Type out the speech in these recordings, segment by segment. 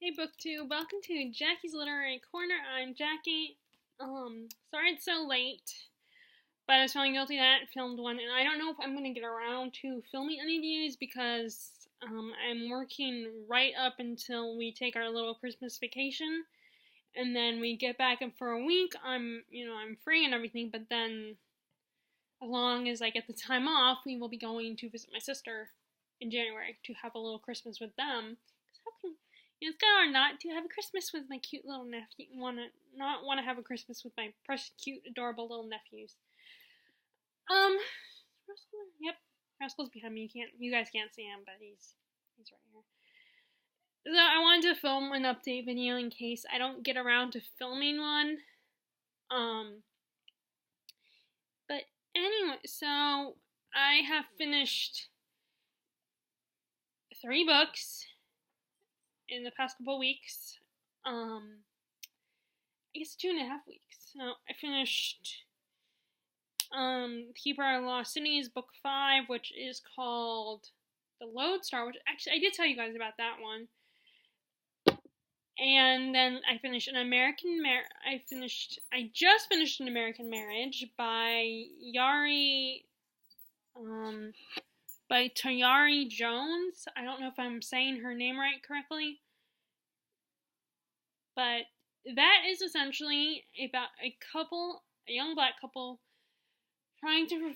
Hey BookTube, welcome to Jackie's Literary Corner. I'm Jackie. Sorry it's so late, but I was feeling guilty that I filmed one, and I don't know if I'm gonna get around to filming any of these because I'm working right up until we take our little Christmas vacation, and then we get back, and for a week I'm free and everything. But then, as long as I get the time off, we will be going to visit my sister in January to have a little Christmas with them. It's kind of hard not to have a Christmas with my cute little nephew. Not want to have a Christmas with my precious, cute, adorable little nephews. Rascal, yep, Rascal's behind me. You guys can't see him, but he's right here. So I wanted to film an update video in case I don't get around to filming one. But anyway, so I have finished 3 books in the past couple weeks. I guess 2.5 weeks. So I finished Keeper of Lost Cities, book 5, which is called The Lodestar, which actually I did tell you guys about that one. And then I finished I just finished An American Marriage by Tayari Jones. I don't know if I'm saying her name right correctly. But that is essentially about a young black couple, trying to live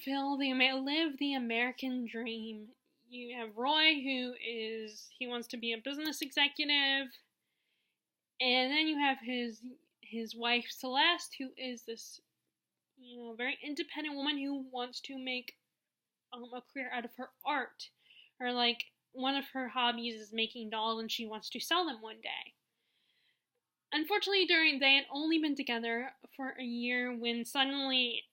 the American dream. You have Roy, he wants to be a business executive, and then you have his wife Celeste, who is this, very independent woman who wants to make a career out of her art, or like one of her hobbies is making dolls, and she wants to sell them one day. Unfortunately, they had only been together for a year when suddenly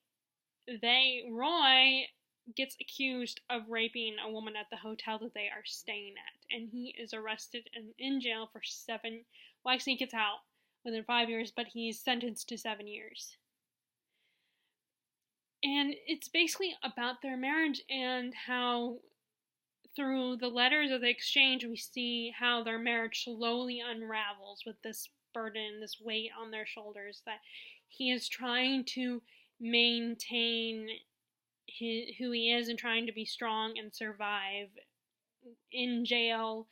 Roy gets accused of raping a woman at the hotel that they are staying at, and he is arrested and in jail for actually he gets out within 5 years, but he's sentenced to 7 years. And it's basically about their marriage and how through the letters of the exchange we see how their marriage slowly unravels with this burden, this weight on their shoulders, that he is trying to maintain who he is and trying to be strong and survive in jail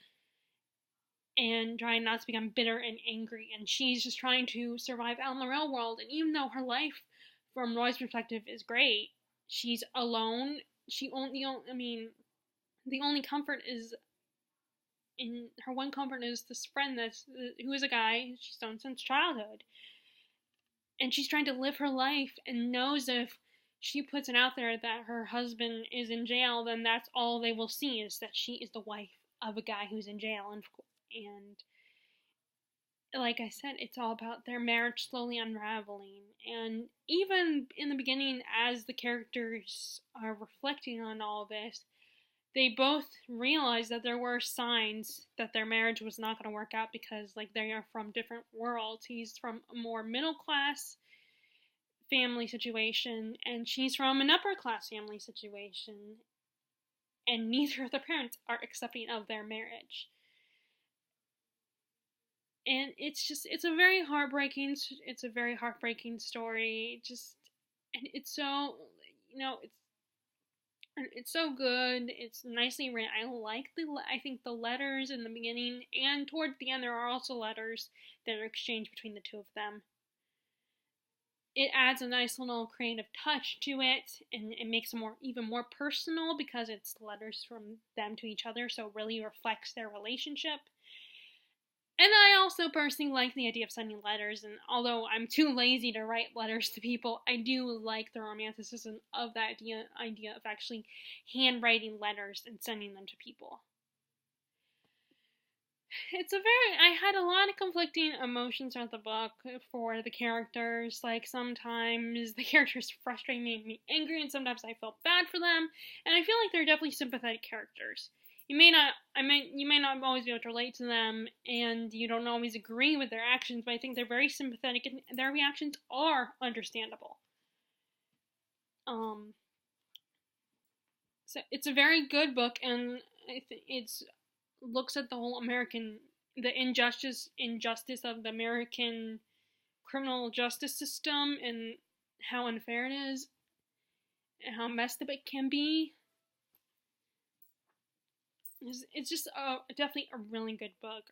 and trying not to become bitter and angry, and she's just trying to survive out in the real world. And even though her life from Roy's perspective is great, she's alone. The only comfort is her one comfort is this friend who is a guy she's known since childhood. And she's trying to live her life and knows if she puts it out there that her husband is in jail, then that's all they will see, is that she is the wife of a guy who's in jail. And like I said, it's all about their marriage slowly unraveling. And even in the beginning, as the characters are reflecting on all this, they both realized that there were signs that their marriage was not going to work out because, they are from different worlds. He's from a more middle-class family situation, and she's from an upper-class family situation, and neither of the parents are accepting of their marriage. And it's a very heartbreaking story. And it's so, it's so good. It's nicely written. I think the letters in the beginning and toward the end, there are also letters that are exchanged between the two of them. It adds a nice little creative touch to it, and it makes it even more personal because it's letters from them to each other, so it really reflects their relationship. And I also personally like the idea of sending letters, and although I'm too lazy to write letters to people, I do like the romanticism of that idea of actually handwriting letters and sending them to people. I had a lot of conflicting emotions throughout the book for the characters. Sometimes the characters frustrate me, make me angry, and sometimes I felt bad for them, and I feel like they're definitely sympathetic characters. You may not always be able to relate to them, and you don't always agree with their actions, but I think they're very sympathetic, and their reactions are understandable. So it's a very good book, and it looks at the whole American the injustice of the American criminal justice system and how unfair it is and how messed up it can be. It's just definitely a really good book.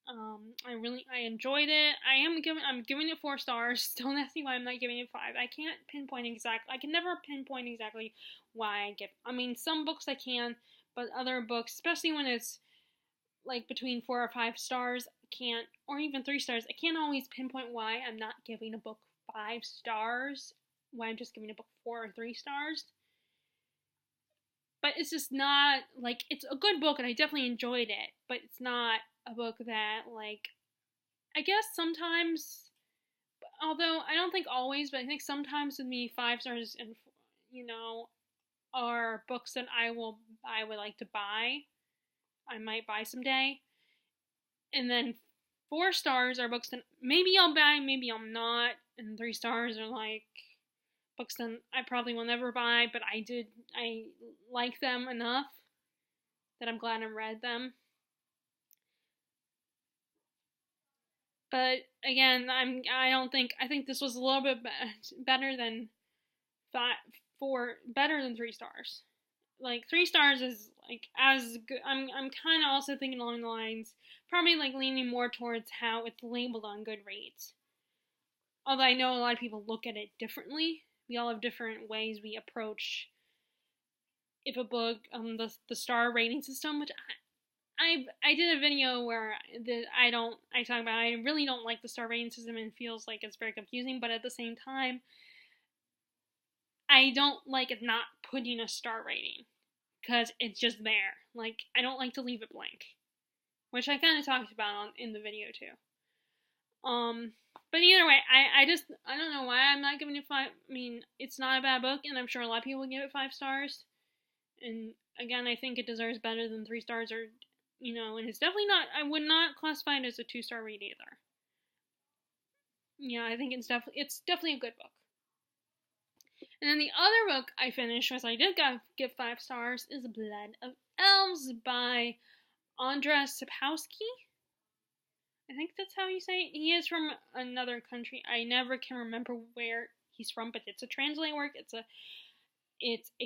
I enjoyed it. I'm giving it 4 stars. Don't ask me why I'm not giving it 5. I can never pinpoint exactly why I give. I mean, some books I can, but other books, especially when it's like between 4 or 5 stars, I can't, or even 3 stars. I can't always pinpoint why I'm not giving a book 5 stars. Why I'm just giving a book 4 or 3 stars. But it's just not, like, it's a good book and I definitely enjoyed it, but it's not a book that, like, I guess sometimes, although I don't think always, but I think sometimes with me 5 stars and, are books that I would like to buy. I might buy someday. And then 4 stars are books that maybe I'll buy, maybe I'll not, and 3 stars are like books that I probably will never buy, but I like them enough that I'm glad I read them. But again, I think this was a little bit better than better than 3 stars. Like 3 stars is like as good. I'm kind of also thinking along the lines, probably like leaning more towards how it's labeled on Goodreads. Although I know a lot of people look at it differently. We all have different ways we approach if a book the star rating system, which I did a video where I talk about I really don't like the star rating system and feels like it's very confusing, but at the same time I don't like it not putting a star rating because it's just there. Like, I don't like to leave it blank, which I kind of talked about in the video too. But either way, I don't know why I'm not giving it 5. I mean, it's not a bad book, and I'm sure a lot of people would give it 5 stars. And again, I think it deserves better than 3 stars, or and it's definitely not. I would not classify it as a 2-star read either. Yeah, I think it's definitely a good book. And then the other book I finished, which I did give 5 stars, is Blood of Elves by Andrzej Sapkowski. I think that's how you say it. He is from another country. I never can remember where he's from, but it's a translate work. It's a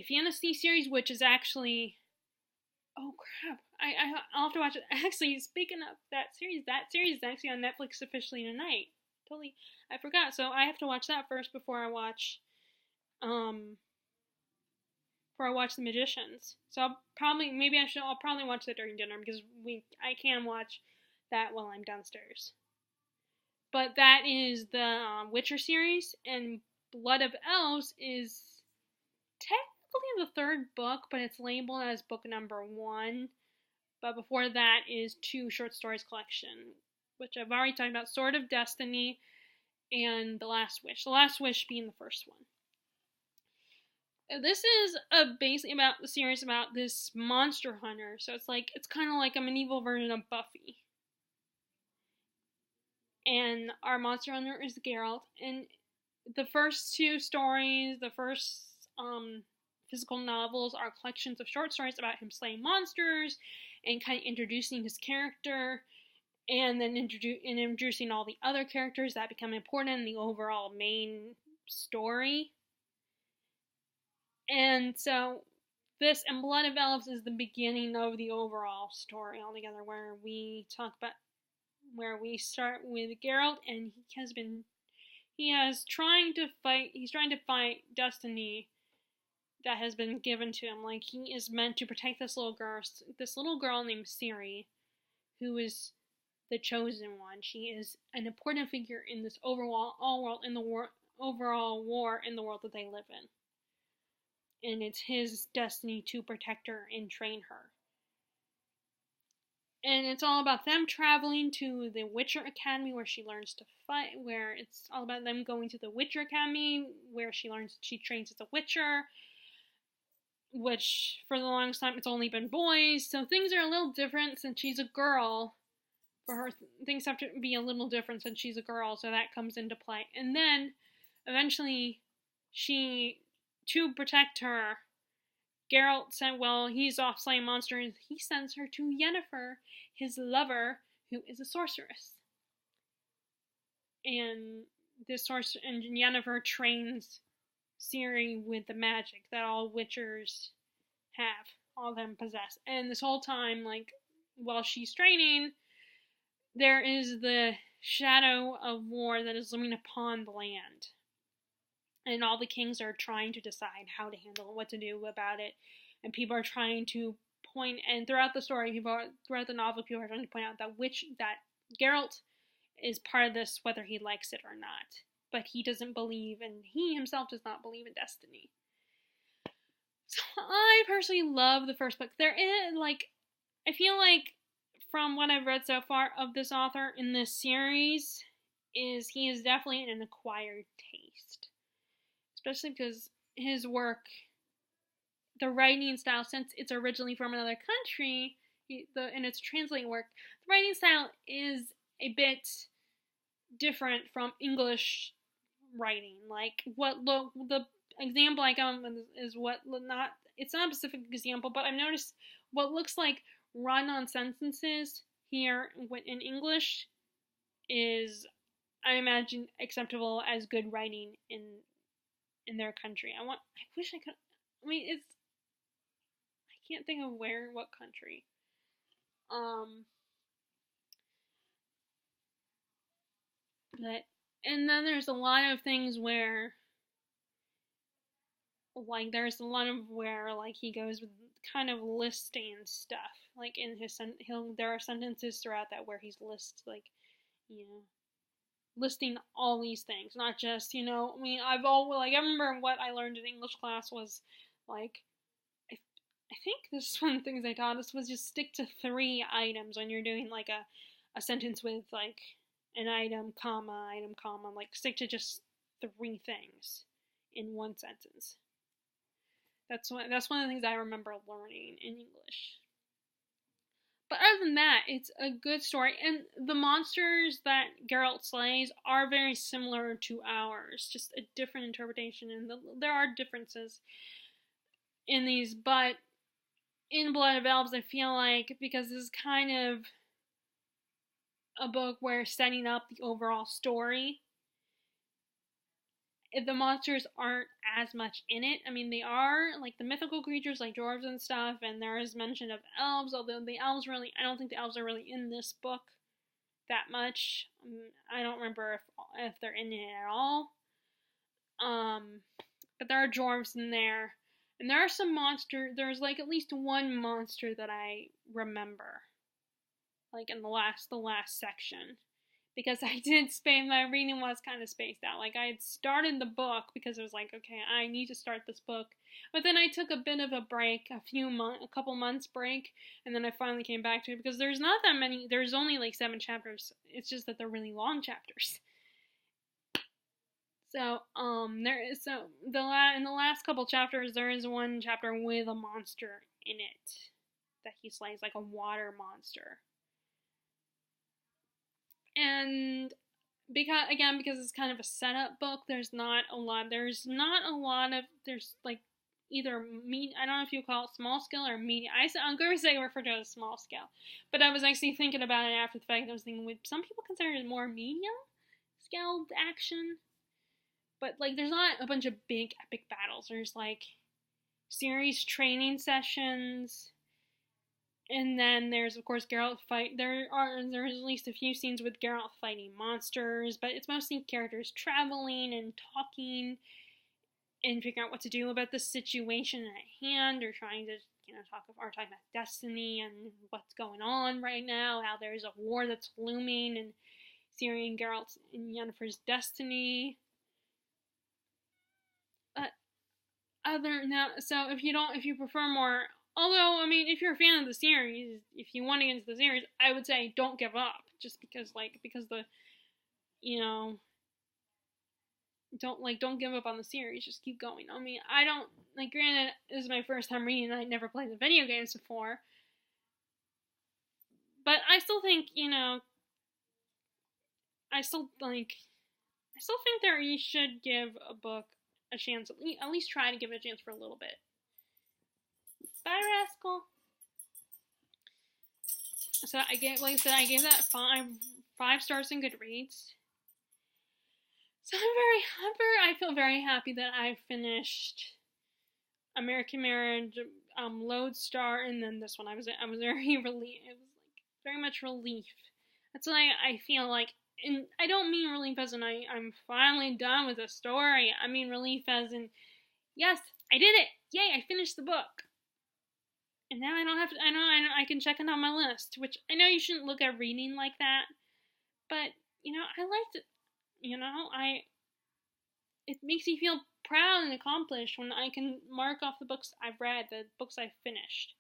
fantasy series, which is actually, oh crap, I'll have to watch it. Actually, speaking of that series is actually on Netflix officially tonight. Totally, I forgot. So I have to watch that first before I watch The Magicians. So I'll probably watch that during dinner because I can watch that while I'm downstairs. But that is the Witcher series, and Blood of Elves is technically the 3rd book, but it's labeled as book number 1. But before that is 2 short stories collection, which I've already talked about, Sword of Destiny and The Last Wish. The Last Wish being the first one. This is basically about the series about this monster hunter. So it's kind of like a medieval version of Buffy. And our monster hunter is Geralt. And the first 2 stories, the first physical novels, are collections of short stories about him slaying monsters and kind of introducing his character, and then introducing all the other characters that become important in the overall main story. And so this and Blood of Elves is the beginning of the overall story altogether, where we start with Geralt, and he's trying to fight destiny that has been given to him. Like, he is meant to protect this little girl named Ciri, who is the chosen one. She is an important figure in this overall war in the world that they live in. And it's his destiny to protect her and train her. And it's all about them traveling to the Witcher Academy where she learns to fight, where it's all about them going to the Witcher Academy where she trains as a Witcher, which for the longest time it's only been boys, so things are a little different since she's a girl. For her, things have to be a little different since she's a girl, so that comes into play. And then, eventually, to protect her, Geralt said, he's off slaying monsters. He sends her to Yennefer, his lover, who is a sorceress. And this sorcerer, and Yennefer trains Ciri with the magic that all witchers have, all of them possess. And this whole time, like, while she's training, there is the shadow of war that is looming upon the land. And all the kings are trying to decide how to handle it, what to do about it. And people are trying to point, and throughout the story, throughout the novel, people are trying to point out that Geralt is part of this, whether he likes it or not. But he doesn't believe, and he himself does not believe in destiny. So I personally love the first book. There is, like, I feel like from what I've read so far of this author in this series, he is definitely an acquired taste. Especially because his work, the writing style, since it's originally from another country, and it's translating work, the writing style is a bit different from English writing. Like, the example I got is it's not a specific example, but I've noticed what looks like run-on sentences here in English is, I imagine, acceptable as good writing in their country. I wish I could, I can't think of what country. And then there's a lot of things where, like, he goes with kind of listing stuff. Like, in his there are sentences throughout that where he's listing all these things, not just, I remember what I learned in English class was, like, I think this is one of the things they taught us was just stick to 3 items when you're doing, like, a sentence with, like, an item, comma, like, stick to just 3 things in one sentence. That's one of the things I remember learning in English. But other than that, it's a good story, and the monsters that Geralt slays are very similar to ours, just a different interpretation, and there are differences in these, but in Blood of Elves, I feel like, because this is kind of a book where setting up the overall story, the monsters aren't as much in it. I mean, they are, like, the mythical creatures, like dwarves and stuff, and there is mention of elves, although I don't think the elves are really in this book that much. I don't remember if they're in it at all. But there are dwarves in there, and there are some there's, like, at least one monster that I remember, like, in the last section. Because my reading was kind of spaced out. Like, I had started the book because I was like, okay, I need to start this book. But then I took a bit of a break, a couple months break, and then I finally came back to it because there's not that many, there's only like 7 chapters. It's just that they're really long chapters. So, in the last couple chapters, there is one chapter with a monster in it that he slays, like a water monster. And because it's kind of a setup book, there's like, either I don't know if you call it small scale or medium. I'm going to say refer to it as small scale. But I was actually thinking about it after the fact. I was thinking, would some people consider it more medium scaled action? But, like, there's not a bunch of big epic battles. There's, like, series training sessions. And then there's, of course, Geralt fight. There's at least a few scenes with Geralt fighting monsters, but it's mostly characters traveling and talking and figuring out what to do about the situation at hand, or trying to, talking about destiny and what's going on right now, how there's a war that's looming, and Ciri and Geralt and Yennefer's destiny. So if you prefer more. Although, I mean, if you're a fan of the series, if you want to get into the series, I would say don't give up. Just because don't give up on the series. Just keep going. I mean, granted, this is my first time reading, and I never played the video games before. But I still think, I still think that you should give a book a chance, at least try to give it a chance for a little bit. Bye, Rascal. So I gave, like I said, I gave that five stars in Goodreads. So I feel very happy that I finished American Marriage, Lodestar, and then this one. I was very relieved. It was like very much relief. That's what I feel like. And I don't mean relief as in I'm finally done with the story. I mean relief as in, yes, I did it. Yay, I finished the book. And now I don't have to, I can check it on my list, which I know you shouldn't look at reading like that. But, I liked it. It makes me feel proud and accomplished when I can mark off the books I've read, the books I've finished.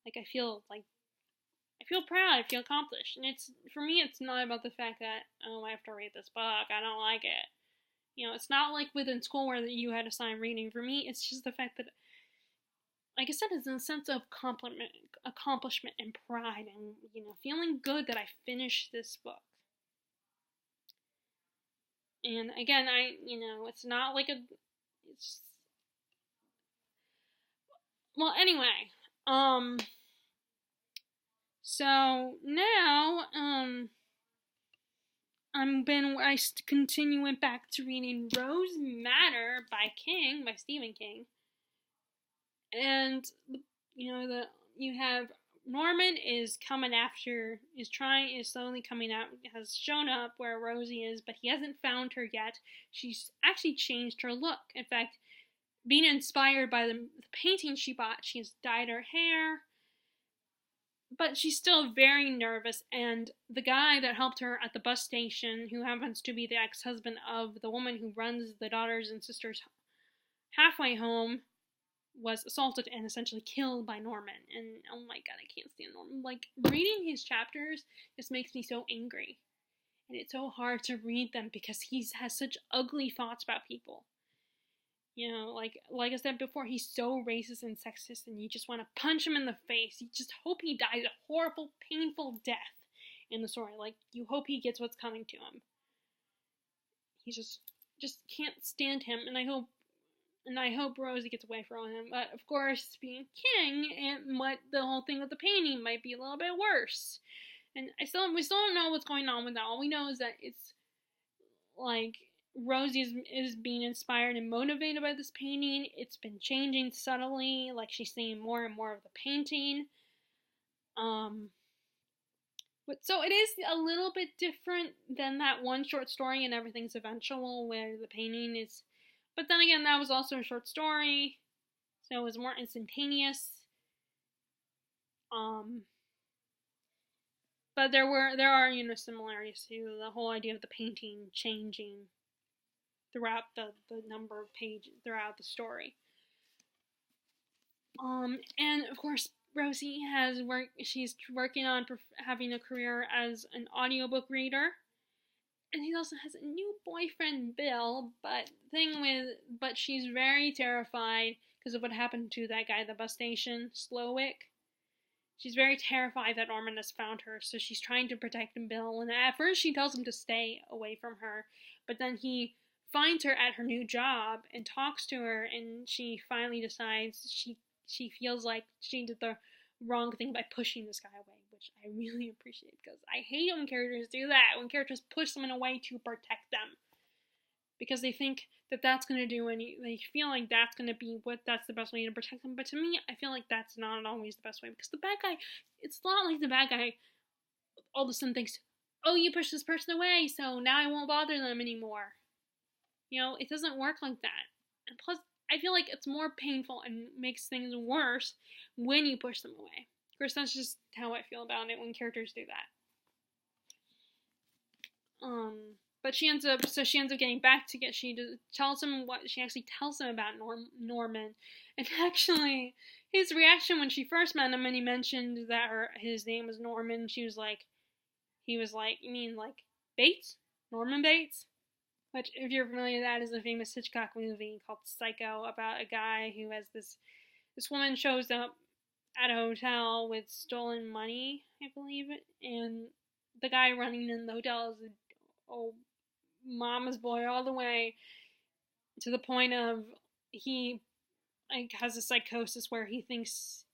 Like, I feel proud, I feel accomplished. And for me, it's not about the fact that, I have to read this book, I don't like it. It's not like within school where you had to sign reading. For me, it's just the fact that, like I said, it's a sense of accomplishment and pride and, feeling good that I finished this book. And again, it's not like well, anyway, so now, I went back to reading Rose Madder by Stephen King. And, you have Norman is slowly coming out, has shown up where Rosie is, but he hasn't found her yet. She's actually changed her look. In fact, being inspired by the painting she bought, she has dyed her hair, but she's still very nervous, and the guy that helped her at the bus station, who happens to be the ex-husband of the woman who runs the daughters and sisters halfway home, was assaulted and essentially killed by Norman. And oh my god, I can't stand Norman. Like, reading his chapters just makes me so angry. And it's so hard to read them because he has such ugly thoughts about people. Like I said before, he's so racist and sexist, and you just want to punch him in the face. You just hope he dies a horrible, painful death in the story. Like, you hope he gets what's coming to him. He just can't stand him, and I hope Rosie gets away from him. But of course, being King, the whole thing with the painting might be a little bit worse. And we still don't know what's going on with that. All we know is that it's like Rosie is being inspired and motivated by this painting. It's been changing subtly, like she's seeing more and more of the painting. So it is a little bit different than that one short story and Everything's Eventual, where the painting is. But then again, that was also a short story, so it was more instantaneous. But there are similarities to the whole idea of the painting changing throughout the number of pages throughout the story. And of course, Rosie she's working on having a career as an audiobook reader. And he also has a new boyfriend, Bill, but she's very terrified because of what happened to that guy at the bus station, Slowick. She's very terrified that Norman has found her, so she's trying to protect Bill. And at first she tells him to stay away from her, but then he finds her at her new job and talks to her, and she finally decides she feels like she did the wrong thing by pushing this guy away, which I really appreciate, because I hate when characters do that, when characters push someone away to protect them, because they think that that's going to do they feel like that's going to be that's the best way to protect them. But to me, I feel like that's not always the best way, because the bad guy, it's not like the bad guy all of a sudden thinks, oh, you pushed this person away, so now I won't bother them anymore. It doesn't work like that. And plus, I feel like it's more painful and makes things worse when you push them away. Of course, that's just how I feel about it when characters do that. But she ends up getting back she tells him about Norman. And actually, his reaction when she first met him and he mentioned that his name was Norman, he was like, you mean like Bates? Norman Bates? Which, if you're familiar, that is a famous Hitchcock movie called Psycho, about a guy who has this woman shows up at a hotel with stolen money, I believe, and the guy running in the hotel is a mama's boy all the way, to the point of he has a psychosis where he thinks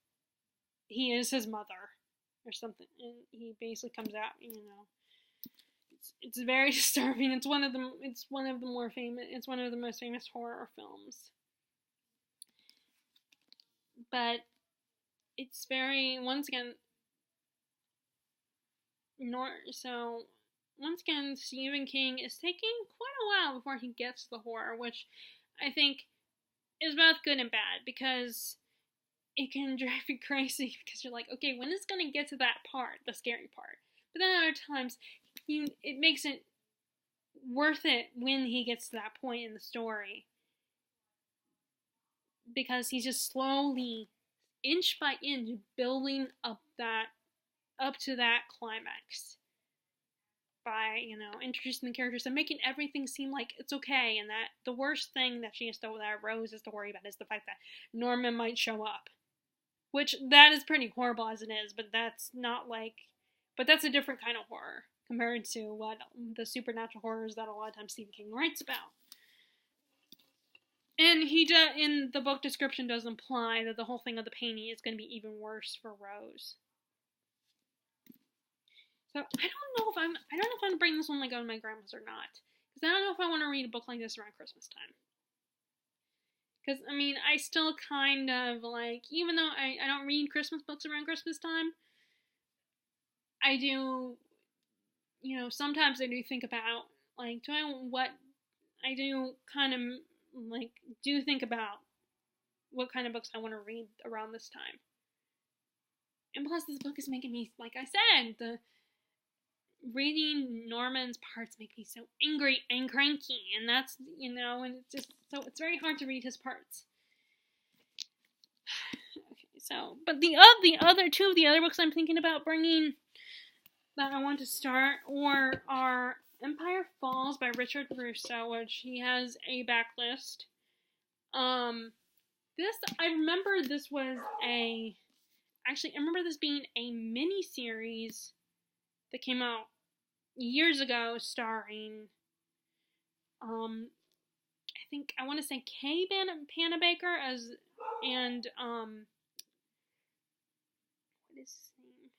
he is his mother. or something, and he basically comes out, it's very disturbing. It's one of the more famous. It's one of the most famous horror films. But it's very, once again, Stephen King is taking quite a while before he gets to the horror, which I think is both good and bad, because it can drive you crazy, because you're like, okay, when is it going to get to that part, the scary part? But then other times, it makes it worth it when he gets to that point in the story, because he's just slowly, inch by inch, building up to that climax by, introducing the characters and making everything seem like it's okay, and that the worst thing that Rose has to worry about is the fact that Norman might show up. Which, that is pretty horrible as it is, but that's a different kind of horror compared to what the supernatural horrors that a lot of times Stephen King writes about. And in the book description does imply that the whole thing of the painting is going to be even worse for Rose. So I don't know if I'm going to bring this one to my grandma's or not, because I don't know if I want to read a book like this around Christmas time. Because, I still kind of, even though I don't read Christmas books around Christmas time, I do, sometimes I do think about, do think about what kind of books I want to read around this time. And plus, this book is making me, like I said, reading Norman's parts make me so angry and cranky, and that's, and it's just, so it's very hard to read his parts. Okay, so, but the two of the other books I'm thinking about bringing that I want to start are Empire Falls by Richard Russo, which he has a backlist. I remember this being a mini-series that came out years ago, starring, I want to say Kay Panabaker what is his name?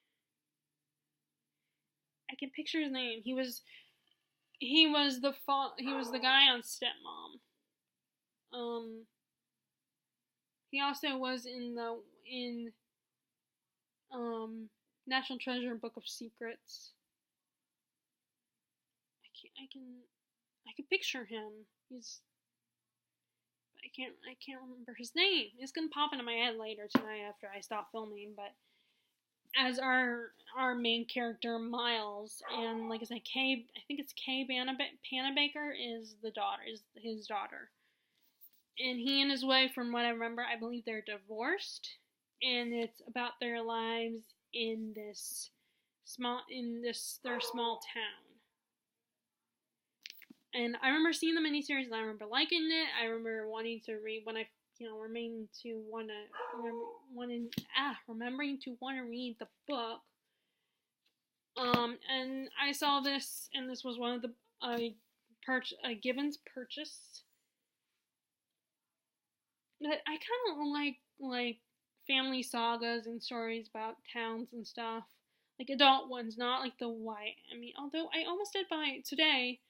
I can picture his name. He was the guy on Stepmom. He also was in National Treasure Book of Secrets. I can picture him. I can't remember his name. It's gonna pop into my head later tonight after I stop filming. But as our main character Miles, and like I said, Kay Panabaker is his daughter, and he and his wife, from what I remember, I believe they're divorced, and it's about their lives in their small town. And I remember seeing the miniseries, and I remember liking it. I remember wanting to read remembering to want to read the book. And I saw this, and this was one of the Gibbons purchase. But I kind of like family sagas and stories about towns and stuff, like adult ones, not like the YA. Although I almost did buy it today.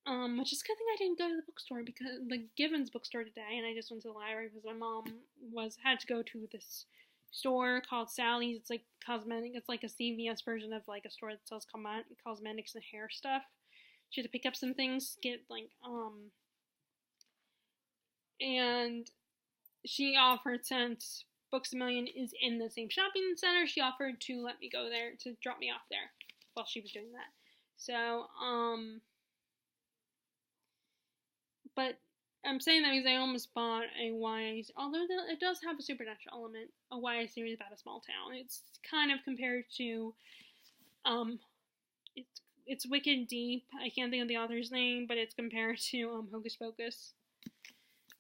Which is a good thing I didn't go to the bookstore, because the Gibbons bookstore today, and I just went to the library because my mom had to go to this store called Sally's. It's like cosmetic. It's like a CVS version of like a store that sells cosmetics and hair stuff. She had to pick up some things, and she offered, since Books A Million is in the same shopping center, she offered to let me go there, to drop me off there while she was doing that. So, but I'm saying that because I almost bought a YA, although it does have a supernatural element, a YA series about a small town. It's kind of compared to, it's Wicked Deep. I can't think of the author's name, but it's compared to Hocus Pocus.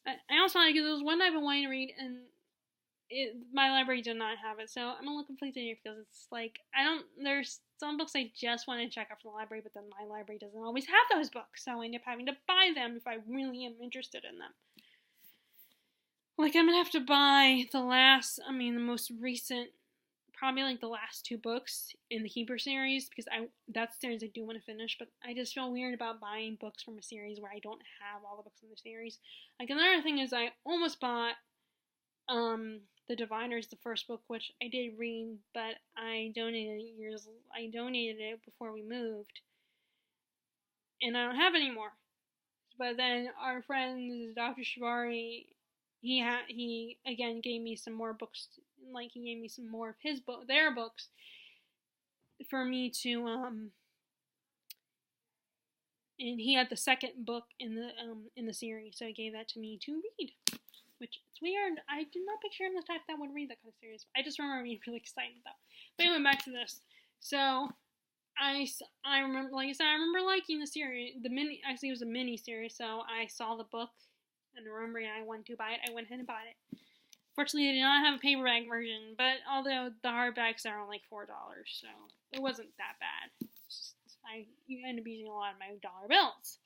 I also like it. There was one I've been wanting to read, and my library did not have it, so I'm a little conflicted because it's like, there's some books I just want to check out from the library, but then my library doesn't always have those books, so I end up having to buy them if I really am interested in them. Like, I'm gonna have to buy the most recent probably like the last 2 books in the Keeper series, because that's the series I do want to finish, but I just feel weird about buying books from a series where I don't have all the books in the series. Like, another thing is I almost bought The Diviners, the first book, which I did read, but I donated it before we moved, and I don't have any more. But then our friend Dr. Shivari, he again gave me some more books. Like, he gave me some more of their books, for me to and he had the second book in the series, so he gave that to me to read. Which, it's weird. I did not picture him the type that would read that kind of series. I just remember being really excited though. But anyway, back to this. So I remember, like I said, I remember liking the series. Actually, it was a mini series. So I saw the book, and remembering I wanted to buy it, I went ahead and bought it. Fortunately, I did not have a paperback version, but although the hardbacks are like $4, so it wasn't that bad. You end up using a lot of my dollar bills.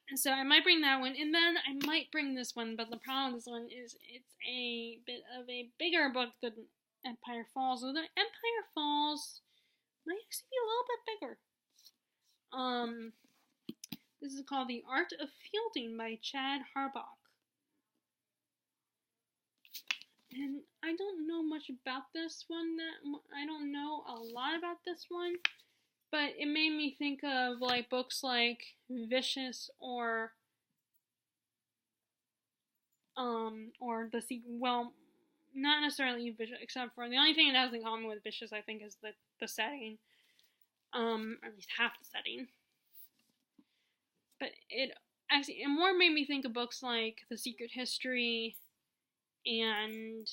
And so I might bring that one, and then I might bring this one, but the problem with this one is it's a bit of a bigger book than Empire Falls. So the Empire Falls might actually be a little bit bigger. This is called The Art of Fielding by Chad Harbach. And I don't know much about this one. I don't know a lot about this one. But it made me think of like books like Vicious or the sequel. Well, not necessarily Vicious, except for the only thing it has in common with Vicious, I think, is the setting. Or at least half the setting. But it more made me think of books like The Secret History and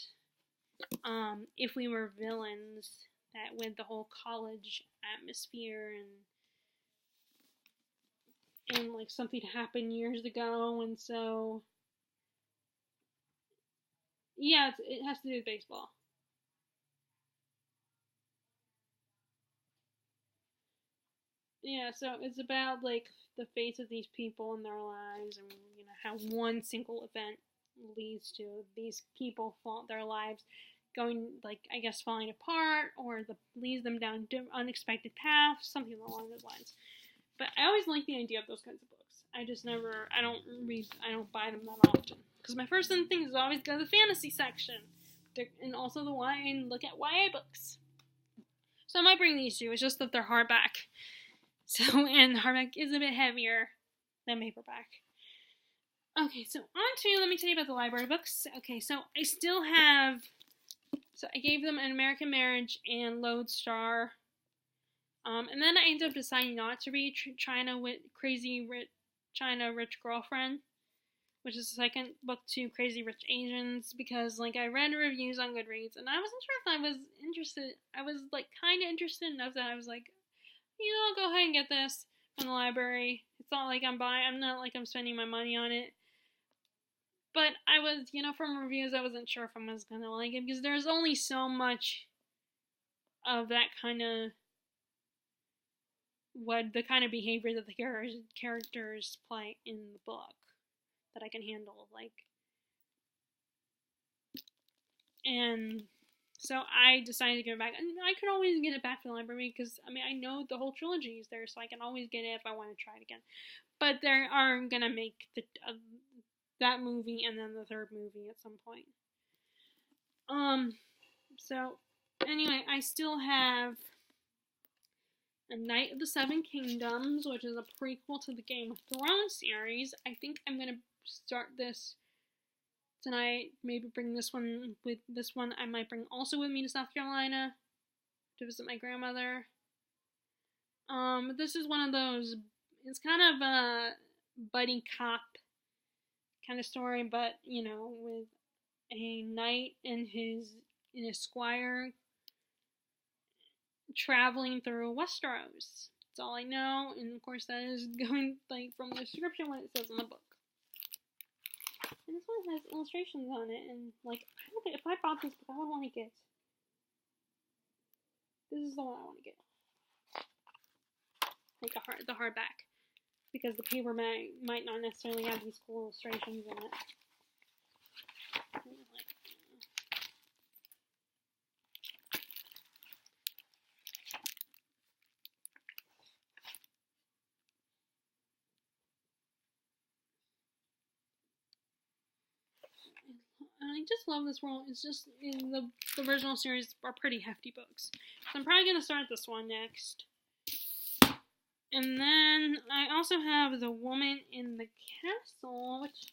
If We Were Villains. That with the whole college atmosphere and like something happened years ago, and so yeah, it has to do with baseball. Yeah, so it's about like the fates of these people in their lives, and how one single event leads to these people their lives going, like, I guess, falling apart, or leads them down unexpected paths, something along those lines. But I always like the idea of those kinds of books. I don't buy them that often. Because my first thing is always go to the fantasy section. And also and look at YA books. So I might bring these two, it's just that they're hardback. And hardback is a bit heavier than paperback. Okay, so let me tell you about the library books. Okay, so I still have... So I gave them An American Marriage and Lodestar. And then I ended up deciding not to read Crazy Rich Girlfriend, which is the second book to Crazy Rich Asians, because like I read reviews on Goodreads and I wasn't sure if I was interested. I was like kind of interested enough that I was like, I'll go ahead and get this from the library. It's not like I'm not like I'm spending my money on it. But I was, from reviews, I wasn't sure if I was going to like it, because there's only so much of that kind of, the kind of behavior that the characters play in the book that I can handle, and so I decided to give it back, and I could always get it back from the library, because, I know the whole trilogy is there, so I can always get it if I want to try it again, but they are going to make that movie and then the third movie at some point. So, anyway, I still have A Knight of the Seven Kingdoms, which is a prequel to the Game of Thrones series. I think I'm going to start this tonight. Maybe bring this one I might bring also with me to South Carolina to visit my grandmother. This is one of those, it's kind of a buddy cop kind of story, but, with a knight and his squire traveling through Westeros. That's all I know, and of course that is going, from the description what it says in the book. And this one has illustrations on it, and, I don't think, if I bought this book, I would want to get, this is the one I want to get. The hardback. Because the paper might not necessarily have these cool illustrations in it. I just love this world. It's just the original series are pretty hefty books. So I'm probably gonna start this one next. And then I also have The Woman in the Castle, which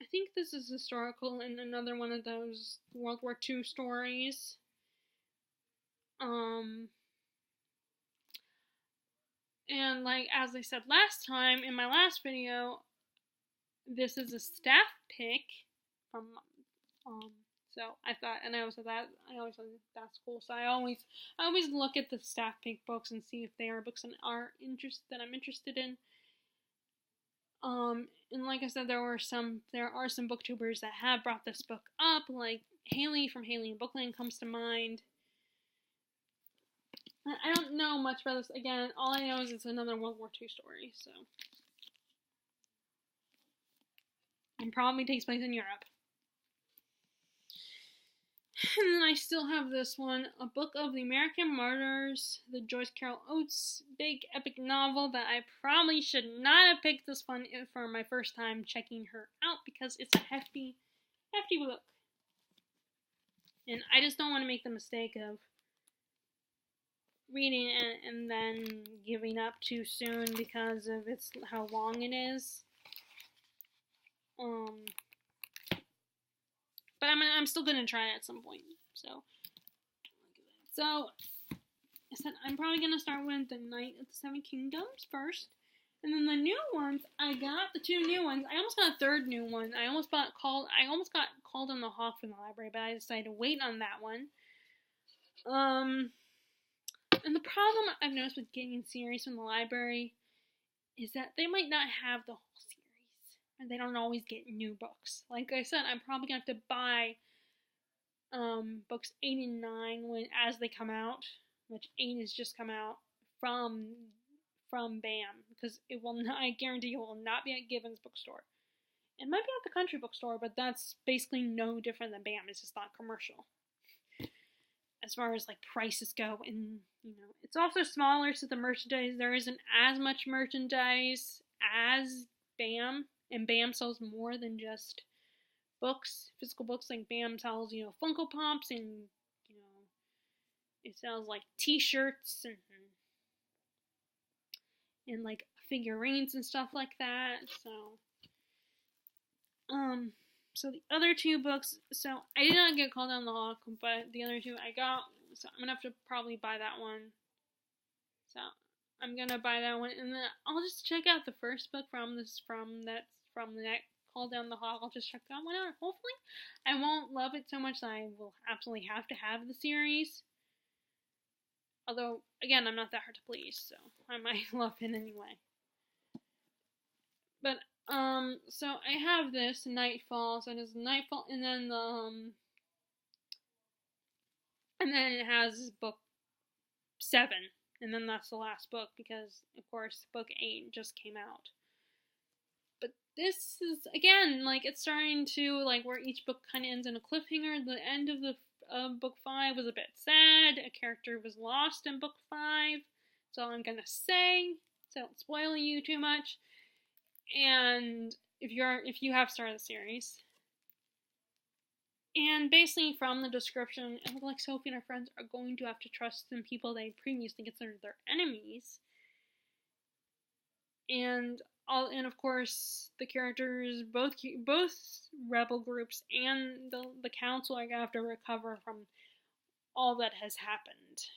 I think this is historical and another one of those World War II stories. And like as I said last time in my last video, this is a staff pick from so I thought, and I always thought that's cool. So I always look at the staff pick books and see if they are books that I'm interested in. And like I said, there are some booktubers that have brought this book up, like Haley from Haley and Bookland comes to mind. I don't know much about this. Again, all I know is it's another World War II story, so. And probably takes place in Europe. And then I still have this one, A Book of the American Martyrs, the Joyce Carol Oates big epic novel that I probably should not have picked this one for my first time checking her out because it's a hefty book. And I just don't want to make the mistake of reading it and then giving up too soon because of how long it is. But I'm still gonna try it at some point. So I said I'm probably gonna start with the Knight of the Seven Kingdoms first, and then the new ones. I got the two new ones. I almost got a third new one. I almost got Called on the Hawk from the library, but I decided to wait on that one. And the problem I've noticed with getting series from the library is that they might not have the whole series, and they don't always get new books. Like I said, I'm probably gonna have to buy books 8 and 9 as they come out, which 8 has just come out from BAM, because I guarantee it will not be at Gibbons bookstore. It might be at the country bookstore, but that's basically no different than BAM. It's just not commercial as far as like prices go, and it's also smaller, so the merchandise, there isn't as much merchandise as BAM, and BAM sells more than just books, physical books. Like BAM sells Funko Pops, and it sells like t-shirts and like figurines and stuff like that. So the other two books, so I did not get Called on the Hawk, but the other two I got, so I'm gonna have to probably buy that one. So I'm gonna buy that one, and then I'll just check out the first book from the Called on the Hawk. I'll just check that one out. Hopefully, I won't love it so much that I will absolutely have to have the series. Although, again, I'm not that hard to please, so I might love it anyway. But so I have this Nightfall. So it is Nightfall, and then and then it has book 7, and then that's the last book because, of course, book 8 just came out. But this is, again, like, it's starting to, like, where each book kind of ends in a cliffhanger. The end of book 5 was a bit sad. A character was lost in book 5. That's all I'm gonna say. So I don't spoil you too much. And if you have started the series, and basically from the description, it looks like Sophie and her friends are going to have to trust some people they previously considered their enemies, and of course the characters, both rebel groups and the council, are gonna have to recover from all that has happened.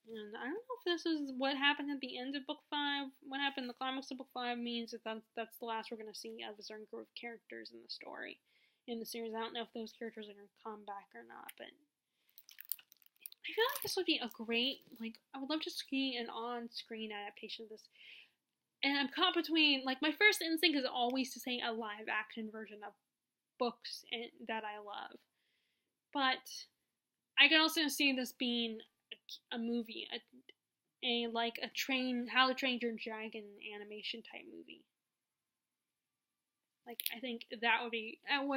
And I don't know if this is what happened at the end of book 5. What happened in the climax of book 5 means that's the last we're going to see of a certain group of characters in the story, in the series. I don't know if those characters are going to come back or not, but I feel like this would be a great, like, I would love to see an on-screen adaptation of this. And I'm caught between, like, my first instinct is always to say a live-action version of books that I love. But I can also see this being a movie, How to Train Your Dragon animation type movie. Like, I think that would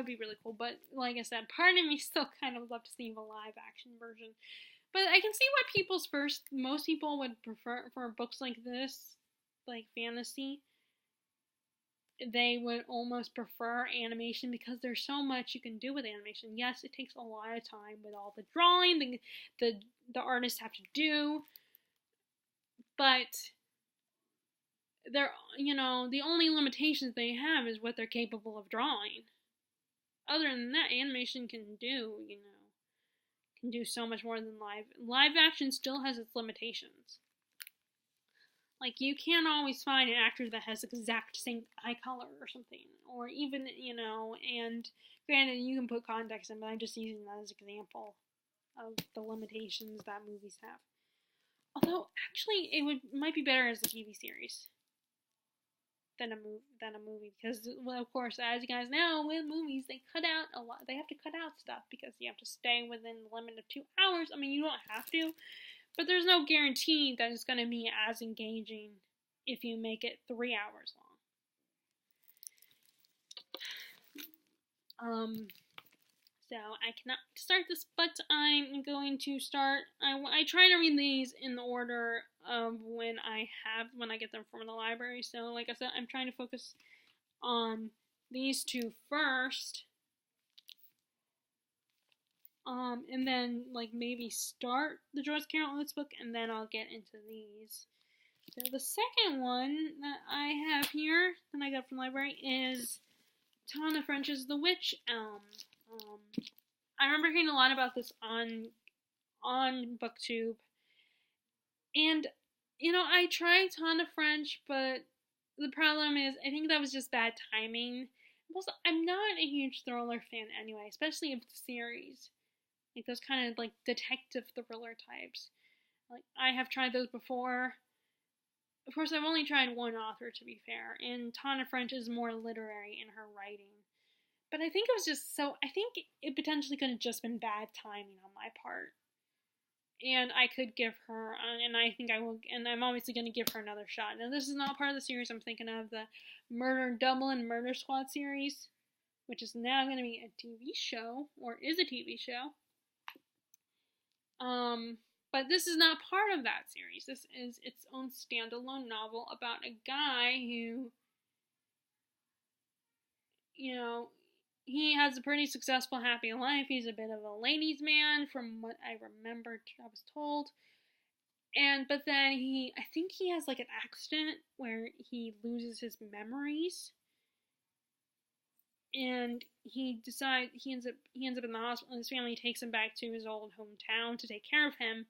be really cool. But like I said, part of me still kind of would love to see a live action version. But I can see why most people would prefer for books like this, like fantasy. they would almost prefer animation because there's so much you can do with animation. Yes, it takes a lot of time with all the drawing the artists have to do, but they're, the only limitations they have is what they're capable of drawing. Other than that, animation can do so much more than live action still has its limitations. Like, you can't always find an actor that has exact same eye color or something, or even, and granted, you can put context in, but I'm just using that as an example of the limitations that movies have. Although, actually, might be better as a TV series than a movie, because, well, of course, as you guys know, with movies, they cut out a lot. They have to cut out stuff because you have to stay within the limit of 2 hours. I mean, you don't have to, but there's no guarantee that it's going to be as engaging if you make it 3 hours long. So I cannot start this, but I'm going to start. I try to read these in the order of when I get them from the library. So, like I said, I'm trying to focus on these two first. And then, like, maybe start the Joyce Carol Oates book, and then I'll get into these. So the second one that I have here, that I got from the library, is Tana French's The Witch Elm. I remember hearing a lot about this on BookTube. And, I tried Tana French, but the problem is, I think that was just bad timing. Also, I'm not a huge thriller fan anyway, especially of the series. Like, those kind of, like, detective thriller types. Like, I have tried those before. Of course, I've only tried one author, to be fair, and Tana French is more literary in her writing. But I think I think it potentially could have just been bad timing on my part. And I could give her, and I think I will, and I'm obviously going to give her another shot. Now, this is not part of the series I'm thinking of, the Dublin Murder Squad series, which is now going to be a TV show, or is a TV show. But this is not part of that series. This is its own standalone novel about a guy who, he has a pretty successful, happy life. He's a bit of a ladies' man, from what I remember, I was told. But then I think he has like an accident where he loses his memories. And he ends up in the hospital, and his family takes him back to his old hometown to take care of him.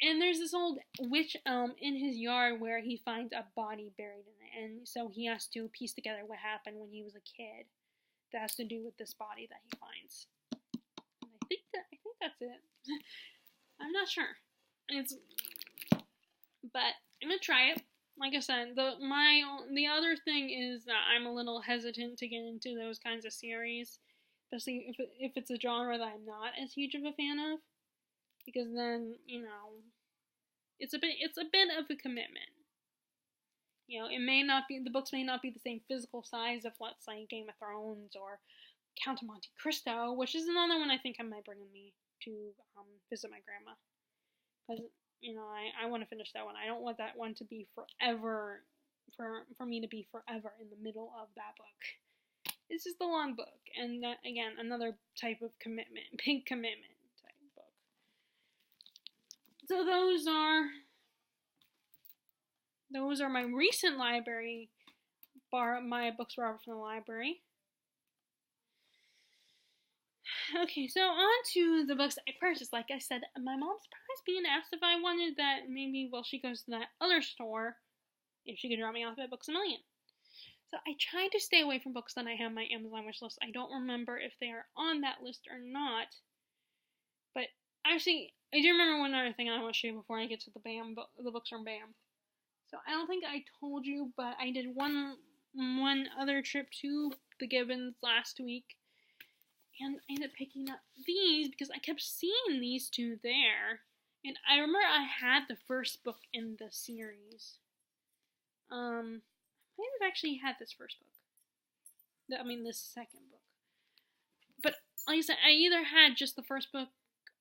And there's this old witch elm in his yard where he finds a body buried in it. And so he has to piece together what happened when he was a kid. That has to do with this body that he finds. And I think that's it. I'm not sure. But I'm gonna try it. Like I said, the other thing is that I'm a little hesitant to get into those kinds of series, especially if it's a genre that I'm not as huge of a fan of, because then it's a bit of a commitment. The books may not be the same physical size of, let's say, Game of Thrones or Count of Monte Cristo, which is another one I think I might bring with me to visit my grandma. Because, I want to finish that one. I don't want that one to be forever, for me to be forever in the middle of that book. It's just a long book, and that, again, another type of commitment, big commitment type book. So those are my recent library, my books borrowed from the library. Okay, so on to the books I purchased. Like I said, my mom surprised me and asked if I wanted that maybe while she goes to that other store, if she could drop me off at Books A Million. So I tried to stay away from books that I have on my Amazon wish list. I don't remember if they are on that list or not. But actually, I do remember one other thing I want to show you before I get to the books from BAM. So I don't think I told you, but I did one other trip to the Gibbons last week. And I ended up picking up these because I kept seeing these two there. And I remember I had the first book in the series. I might have actually had this first book. This second book. But like I said, I either had just the first book,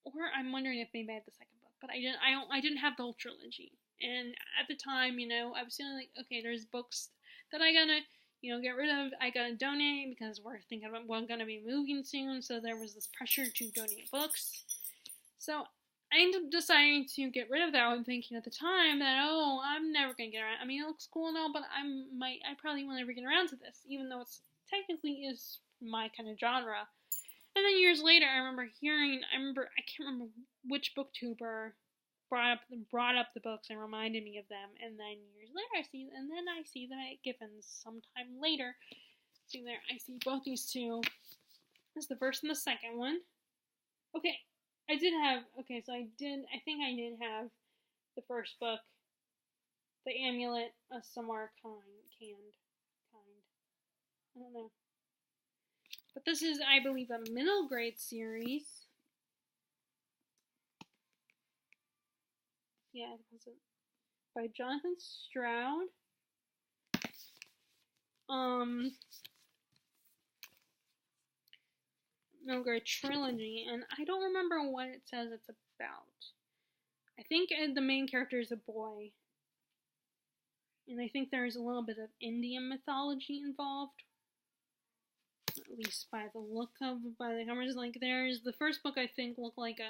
or I'm wondering if maybe I had the second book. But I didn't have the whole trilogy. And at the time, I was feeling like, okay, there's books that I gotta, get rid of, I gotta donate because we're thinking about, we're gonna be moving soon, so there was this pressure to donate books. So I ended up deciding to get rid of that one, thinking at the time that, oh, I'm never gonna get around. I mean, it looks cool and all, but I probably will never get around to this, even though it's technically is my kind of genre. And then years later, I can't remember which booktuber brought up the books and reminded me of them. And then years later, I see them at Giffens sometime later. See there, I see both these two. This is the first and the second one. Okay, I think I did have the first book, The Amulet of Samarkand. I don't know. But this is, I believe, a middle grade series. Yeah, it wasn't. By Jonathan Stroud. Middle grade trilogy, and I don't remember what it says it's about. I think the main character is a boy. And I think there's a little bit of Indian mythology involved. At least by the covers. Like, there's the first book, I think, looked like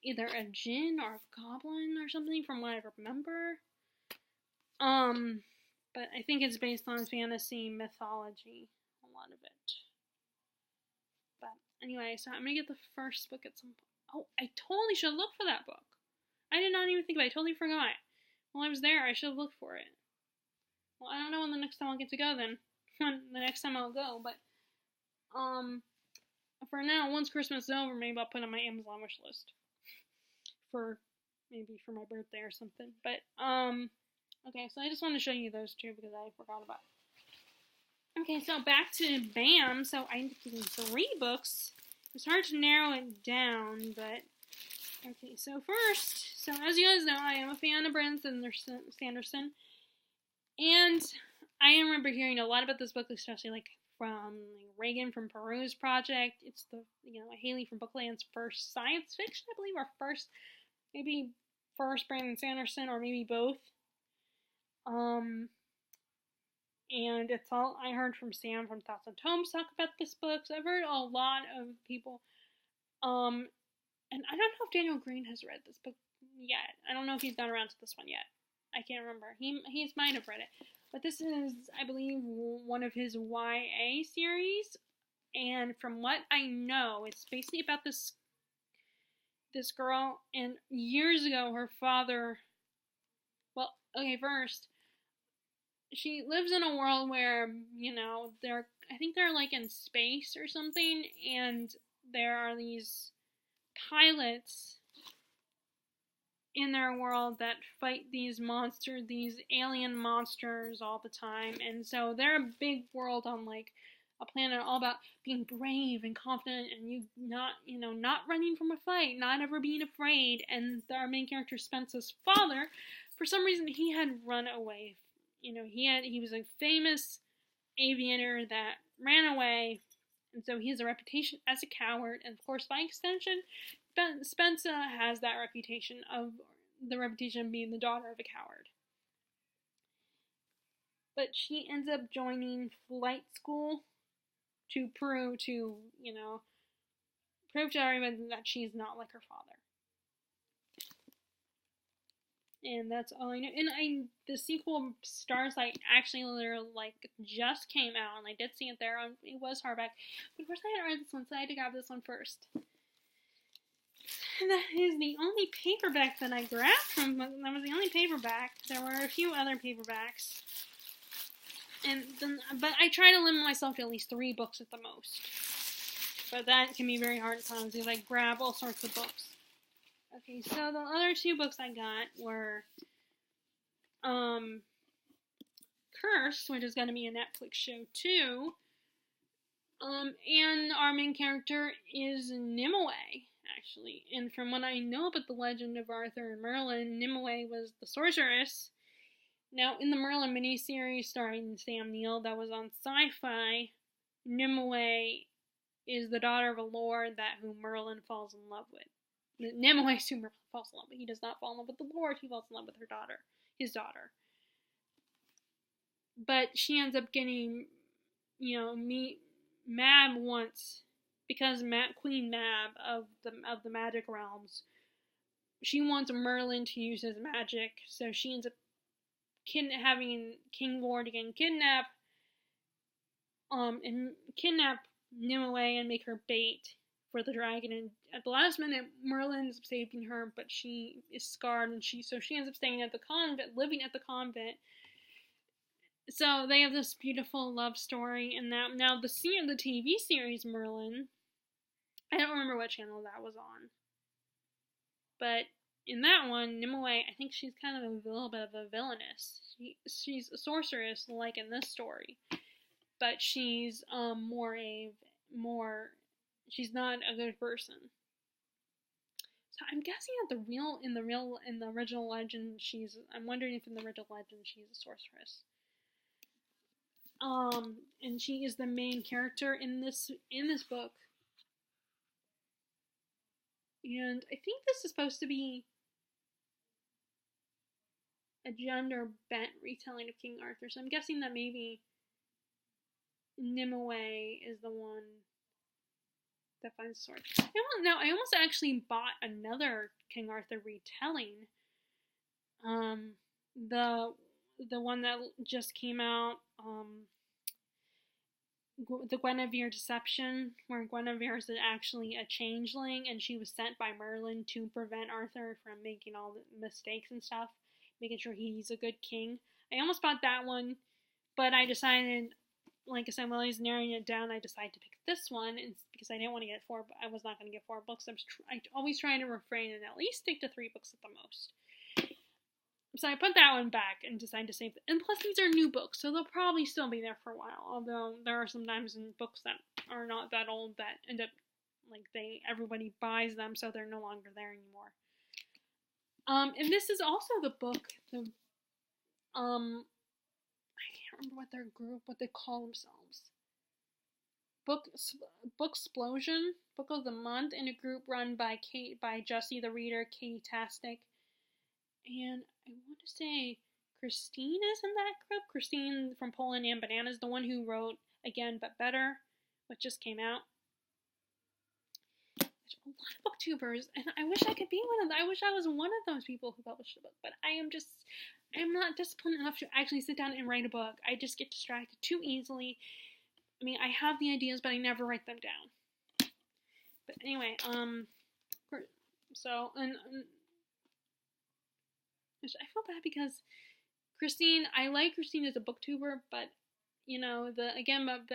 either a djinn or a goblin or something from what I remember. But I think it's based on fantasy mythology, a lot of it. But anyway, so I'm gonna get the first book at some point. Oh, I totally should have looked for that book. I did not even think about it. I totally forgot. While I was there, I should have looked for it. Well, I don't know when the next time I'll get to go then. When the next time I'll go, but for now, once Christmas is over, maybe I'll put it on my Amazon wish list. Maybe for my birthday or something. But, okay, so I just wanted to show you those two because I forgot about it. Okay, so back to BAM. So I ended up getting 3 books. It's hard to narrow it down, but, okay, so first, as you guys know, I am a fan of Brandon Sanderson. And I remember hearing a lot about this book, especially, from Reagan from Peru's project. It's Haley from Bookland's first science fiction, I believe, or first Brandon Sanderson, or maybe both. And it's all I heard from Sam from Thoughts on Tomes talk about this book. So I've heard a lot of people. And I don't know if Daniel Green has read this book yet. I don't know if he's gone around to this one yet. I can't remember. He might have read it. But this is, I believe, one of his YA series. And from what I know, it's basically about this girl. And years ago, her father... Well, okay, first, she lives in a world where, I think they're in space or something. And there are these pilots in their world that fight these alien monsters all the time. And so they're a big world on a planet all about being brave and confident and not running from a fight, not ever being afraid. And our main character, Spence's father, for some reason he had run away. He was a famous aviator that ran away, and so he has a reputation as a coward, and of course by extension Spencer has that reputation of being the daughter of a coward. But she ends up joining flight school to prove to everyone that she's not like her father. And that's all I know. And the sequel, Starsight, actually literally just came out, and I did see it there. It was hardback, but of course I hadn't read this one, so I had to grab this one first. And that is the only paperback that I grabbed from. That was the only paperback. There were a few other paperbacks, but I try to limit myself to at least 3 books at the most. But that can be very hard at times because I grab all sorts of books. Okay, so the other 2 books I got were Cursed, which is going to be a Netflix show too. And our main character is Nimue, actually. And from what I know about the legend of Arthur and Merlin, Nimue was the sorceress. Now, in the Merlin miniseries starring Sam Neill that was on Sci-Fi, Nimue is the daughter of a lord whom Merlin falls in love with. Nimue soon falls in love, but he does not fall in love with the lord. He falls in love with his daughter. but she ends up getting, Mab wants, because Queen Mab of the magic realms, she wants Merlin to use his magic, so she ends up having King Vortigern and kidnap Nimue and make her bait for the dragon. And at the last minute, Merlin's saving her, but she is scarred, and she ends up staying at the convent, living at the convent. So they have this beautiful love story, and now the TV series Merlin, I don't remember what channel that was on, but in that one, Nimue, I think she's kind of a little bit of a villainess. She's a sorceress, like in this story, but she's she's not a good person. So I'm guessing that in the original legend, I'm wondering if in the original legend she's a sorceress. And she is the main character in this book. And I think this is supposed to be a gender bent retelling of King Arthur. So I'm guessing that maybe Nimue is the one that finds the sword. I don't know. I almost actually bought another King Arthur retelling. The one that just came out, the Guinevere Deception, where Guinevere is actually a changeling, and she was sent by Merlin to prevent Arthur from making all the mistakes and stuff, making sure he's a good king. I almost bought that one, but I decided, like I said, while I was narrowing it down, I decided to pick this one, and because I didn't want to get I was not going to get 4 books. I always trying to refrain and at least stick to 3 books at the most. So I put that one back and decided to save it. And plus, these are new books, so they'll probably still be there for a while. Although there are sometimes in books that are not that old that end up everybody buys them, so they're no longer there anymore. And this is also the book. I can't remember what they call themselves. Booksplosion, Book of the Month, in a group run by Jessie the Reader, Katie Tastic, and I want to say Christine is in that group. Christine from Poland and Bananas, the one who wrote Again But Better, which just came out. There's a lot of booktubers, and I wish I could be one of them. I wish I was one of those people who published a book, but I'm not disciplined enough to actually sit down and write a book. I just get distracted too easily. I mean, I have the ideas, but I never write them down. But anyway, so, and I feel bad because Christine, I like Christine as a booktuber, but, the Again But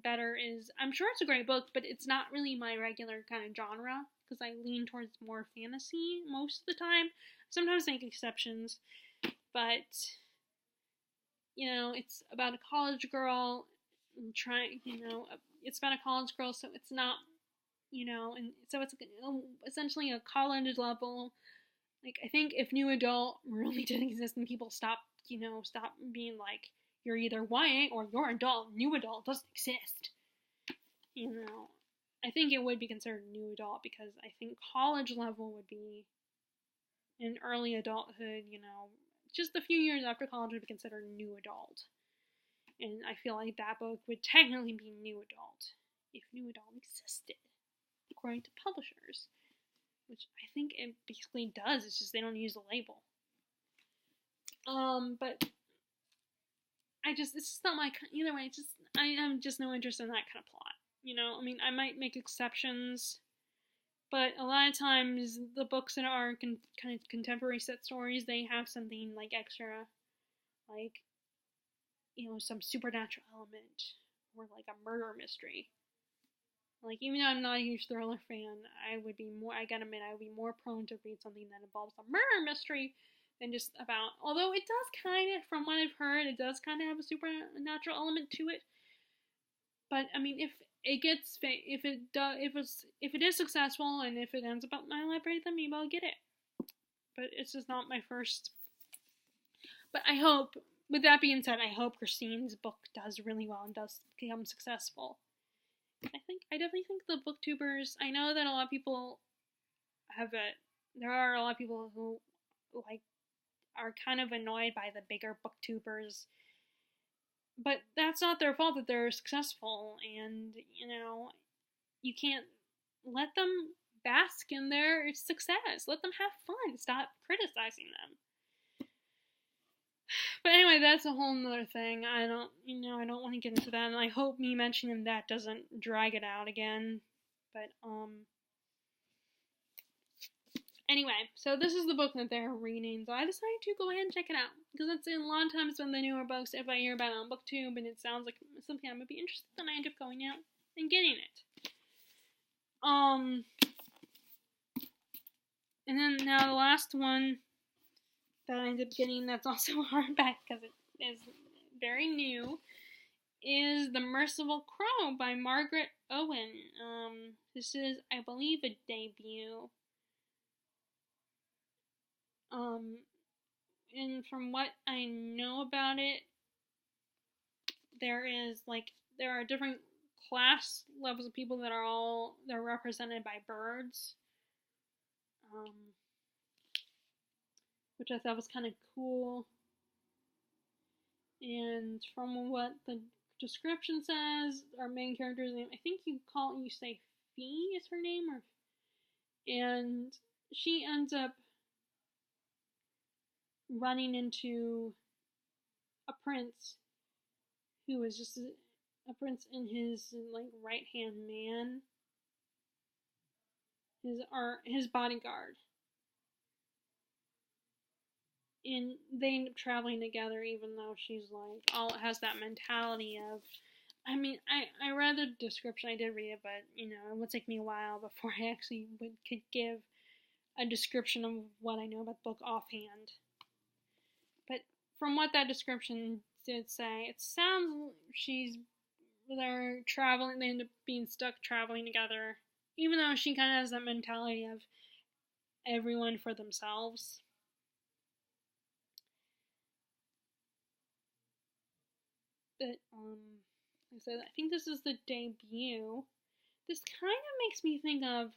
Better is, I'm sure it's a great book, but it's not really my regular kind of genre, because I lean towards more fantasy most of the time. Sometimes I make exceptions, but, it's about a college girl it's about a college girl, so it's not, and so it's essentially a college level. Like, I think if New Adult really did exist and people stop being like, you're either YA or you're adult, New Adult doesn't exist. I think it would be considered New Adult, because I think college level would be in early adulthood, just a few years after college would be considered New Adult. And I feel like that book would technically be New Adult if New Adult existed, according to publishers. Which I think it basically does, it's just they don't use the label. But it's just not my, either way, I have just no interest in that kind of plot. I mean, I might make exceptions, but a lot of times the books that are kind of contemporary set stories, they have something like extra, like, some supernatural element, or like a murder mystery. Like, even though I'm not a huge thriller fan, I would be more prone to read something that involves a murder mystery than just about, although it does kind of, from what I've heard, it does kind of have a supernatural element to it. But, I mean, if it is successful, and if it ends up at my library, then maybe I'll get it. But it's just not my first. But I hope, with that being said, I hope Christine's book does really well and does become successful. I definitely think the booktubers, I know that a lot of people there are a lot of people who, are kind of annoyed by the bigger booktubers But that's not their fault that they're successful, and you can't let them bask in their success. Let them have fun. Stop criticizing them. But anyway, that's a whole nother thing. I don't want to get into that, and I hope me mentioning that doesn't drag it out again. But anyway, so this is the book that they're reading, so I decided to go ahead and check it out, because it's a lot of times when the newer books, if I hear about it on BookTube and it sounds like something I might be interested in, I end up going out and getting it. And then now the last one that I ended up getting that's also a hardback because it is very new is The Merciful Crow by Margaret Owen. This is, I believe, a debut. And from what I know about it, there are different class levels of people that they're represented by birds. Which I thought was kind of cool. And from what the description says, our main character's name, I think you say Fee is her name, and she ends up running into a prince who is just a prince and his right hand man, his bodyguard. And they end up traveling together, even though she's has that mentality of, I read the description, I did read it, but, it would take me a while before I actually could give a description of what I know about the book offhand. But from what that description did say, it sounds they're traveling, they end up being stuck traveling together, even though she kind of has that mentality of everyone for themselves. But, like I said, I think this is the debut. This kind of makes me think of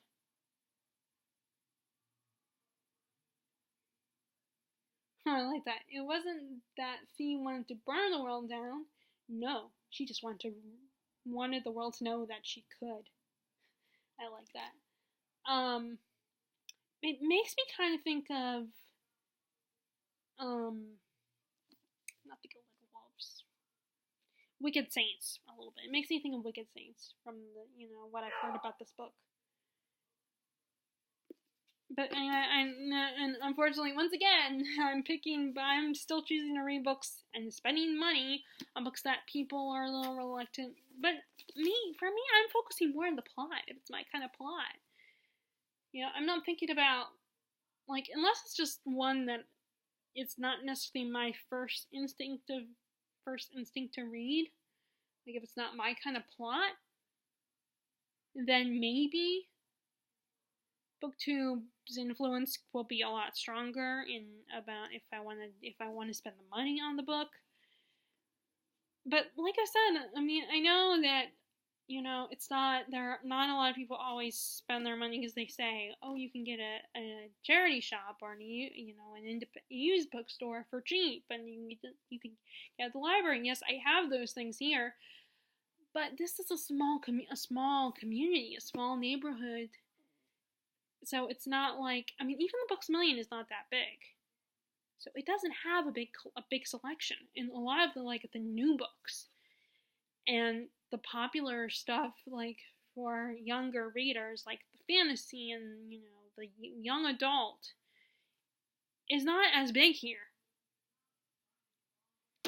I like that. It wasn't that Fee wanted to burn the world down. No, she just wanted the world to know that she could. I like that. It makes me kind of think of not the Gilded Wolves, Wicked Saints a little bit. It makes me think of Wicked Saints from the what I've heard about this book. But anyway, and unfortunately, once again, I'm still choosing to read books and spending money on books that people are a little reluctant. But for me, I'm focusing more on the plot, if it's my kind of plot. I'm not thinking about, unless it's just one that it's not necessarily my first instinct to read. If it's not my kind of plot, then maybe BookTube's influence will be a lot stronger about if I want to spend the money on the book. But like I said, I know that it's not a lot of people always spend their money because they say, oh, you can get a charity shop or an used bookstore for cheap, and you can get at the library. And yes, I have those things here, but this is a small community, a small neighborhood. So it's not even the Books A Million is not that big. So it doesn't have a big selection in a lot of the new books. And the popular stuff, for younger readers, the fantasy and, the young adult, is not as big here.